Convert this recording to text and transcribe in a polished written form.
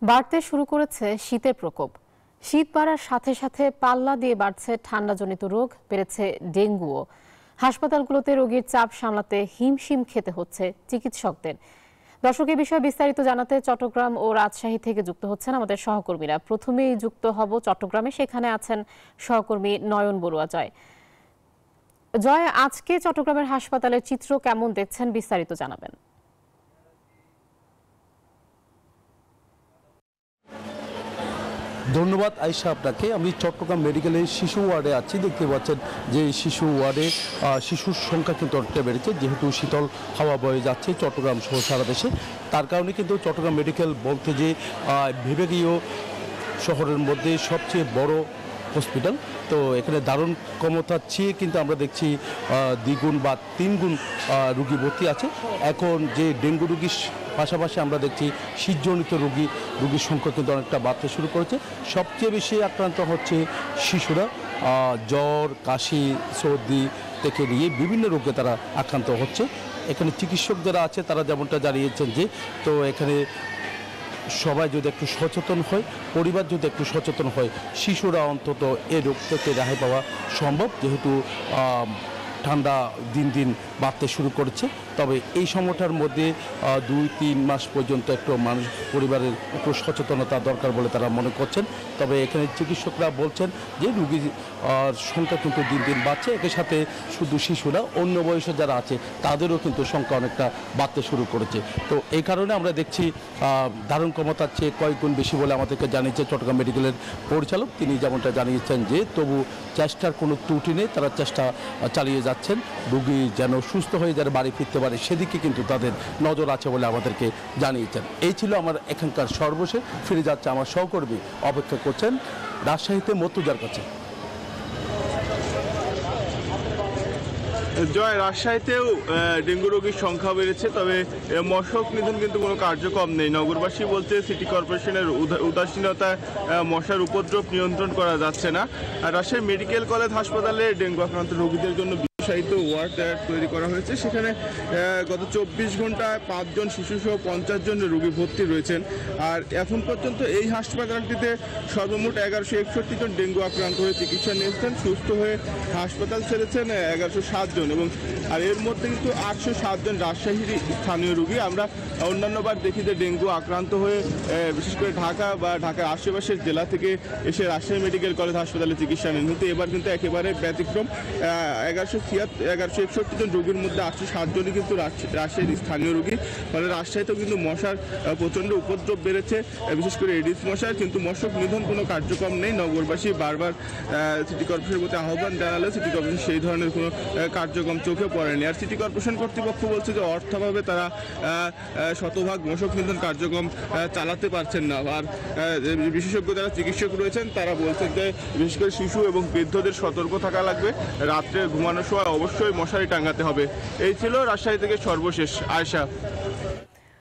বাড়তে শুরু করেছে শীতের প্রকোপ। শীত বাড়ার সাথে সাথে পাল্লা দিয়ে বাড়ছে ঠান্ডাজনিত রোগ, বেড়েছে ডেঙ্গুও। হাসপাতালগুলোতে রোগীর চাপ সামলাতে হিমশিম খেতে হচ্ছে চিকিৎসকদের। দর্শক, এই বিষয়ে বিস্তারিত জানাতে চট্টগ্রাম ও রাজশাহী থেকে যুক্ত হচ্ছেন আমাদের সহকর্মীরা। প্রথমেই যুক্ত হব চট্টগ্রামে, সেখানে আছেন সহকর্মী নয়ন বড়ুয়া। জয়, আজকে চট্টগ্রামের হাসপাতালের চিত্র কেমন দেখছেন, বিস্তারিত জানাবেন। ধন্যবাদ আয়েশা আপনাকে। আমি চট্টগ্রাম মেডিকেলের শিশু ওয়ার্ডে আছি। দেখতে পাচ্ছেন যে শিশু ওয়ার্ডে শিশুর সংখ্যা কিন্তু অনেকটা বেড়েছে, যেহেতু শীতল হাওয়া বয়ে যাচ্ছে চট্টগ্রাম সহ সারা দেশে। তার কারণে কিন্তু চট্টগ্রাম মেডিকেল বলতে যে বিভাগীয় শহরের মধ্যে সবচেয়ে বড় হসপিটাল, তো এখানে দারুণ ক্ষমতার চেয়ে কিন্তু আমরা দেখছি দ্বিগুণ বা তিনগুণ রুগী ভর্তি আছে। এখন যে ডেঙ্গু রুগীর পাশাপাশি আমরা দেখছি শীতজনিত রুগীর সংখ্যা কিন্তু অনেকটা বাড়তে শুরু করেছে। সবচেয়ে বেশি আক্রান্ত হচ্ছে শিশুরা। জ্বর, কাশি, সর্দি থেকে নিয়ে বিভিন্ন রোগে তারা আক্রান্ত হচ্ছে। এখানে চিকিৎসক যারা আছে তারা যেমনটা জানিয়েছেন যে, তো এখানে সবাই যদি একটু সচেতন হয়, পরিবার যদি একটু সচেতন হয়, শিশুরা অন্তত এ রোগ থেকে রেহাই পাওয়া সম্ভব, যেহেতু ঠান্ডা দিন দিন বাড়তে শুরু করেছে। তবে এই সময়টার মধ্যে 2-3 মাস পর্যন্ত একটু মানুষ পরিবারের একটু সচেতনতা দরকার বলে তারা মনে করছেন। তবে এখানে চিকিৎসকরা বলছেন যে রুগীর সংখ্যা কিন্তু দিন দিন বাড়ছে। এর সাথে শুধু শিশুরা, অন্য বয়সে যারা আছে তাদেরও কিন্তু সংখ্যা অনেকটা বাড়তে শুরু করেছে। তো এই কারণে আমরা দেখছি ধারণ ক্ষমতার চেয়ে কয়েক গুণ বেশি বলে আমাদেরকে জানিয়েছে চট্টগ্রাম মেডিকেলের পরিচালক। তিনি যেমনটা জানিয়েছেন যে তবু চেষ্টার কোনো ত্রুটি নেই, তারা চেষ্টা চালিয়ে যাচ্ছেন রুগী যেন সুস্থ হয়ে যারা বাড়ি ফিরতে পারে, সেদিকে কিন্তু তাদের নজর আছে বলে আমাদেরকে জানিয়েছেন। এই ছিল আমার এখানকার সর্বশেষ। ফিরে যাচ্ছে আমার সহকর্মী, অপেক্ষা করছেন রাজশাহীতে মর্তুজার কাছে। জয়, রাজশাহীতেও ডেঙ্গু রোগীর সংখ্যা বেড়েছে, তবে মশক নিধন কিন্তু কোনো কার্যক্রম নেই। নগরবাসী বলছে সিটি কর্পোরেশনের উদাসীনতায় মশার উপদ্রব নিয়ন্ত্রণ করা যাচ্ছে না। আর রাজশাহী মেডিকেল কলেজ হাসপাতালে ডেঙ্গু আক্রান্ত রোগীদের জন্য ওয়ার্ড তৈরি করা হয়েছে। সেখানে গত 24 ঘন্টায় 5 জন শিশুসহ 50 জন রোগী ভর্তি রয়েছেন। আর এখন পর্যন্ত এই হাসপাতালটিতে সর্বমোট 1161 জন ডেঙ্গু আক্রান্ত হয়ে চিকিৎসা নিয়েছেন। সুস্থ হয়ে হাসপাতাল ছেড়েছেন 1107 জন, এবং আর এর মধ্যে কিন্তু 807 জন রাজশাহীর স্থানীয় রোগী। আমরা অন্যান্যবার দেখি যে ডেঙ্গু আক্রান্ত হয়ে বিশেষ করে ঢাকা বা ঢাকার আশেপাশের জেলা থেকে এসে রাজশাহী মেডিকেল কলেজ হাসপাতালে চিকিৎসা নেন, কিন্তু এবার কিন্তু একেবারে ব্যতিক্রম। 1161 জন রোগীর মধ্যে 807 জনই কিন্তু রাজশাহীর স্থানীয় রোগী। ফলে রাজশাহীতেও কিন্তু মশার প্রচণ্ড উপদ্রব বেড়েছে, বিশেষ করে এডিস মশার। কিন্তু মশক নিধন কোনো কার্যক্রম নেই। নগরবাসী বারবার সিটি কর্পোরেশনের প্রতি আহ্বান জানালে সিটি কর্পোরেশন সেই ধরনের কোনো কার্যক্রম চোখে পড়েনি। আর সিটি কর্পোরেশন কর্তৃপক্ষ বলছে যে অর্থাভাবে তারা শতভাগ মশক নিধন কার্যক্রম চালাতে পারছেন না। আর বিশেষজ্ঞ যারা চিকিৎসক রয়েছেন তারা বলছেন যে বিশেষ করে শিশু এবং বৃদ্ধদের সতর্ক থাকা লাগবে, রাত্রে ঘুমানোর সময় অবশ্যই মশারি টাঙাতে হবে। এই ছিল রাজশাহী থেকে সর্বশেষ। আয়েশা।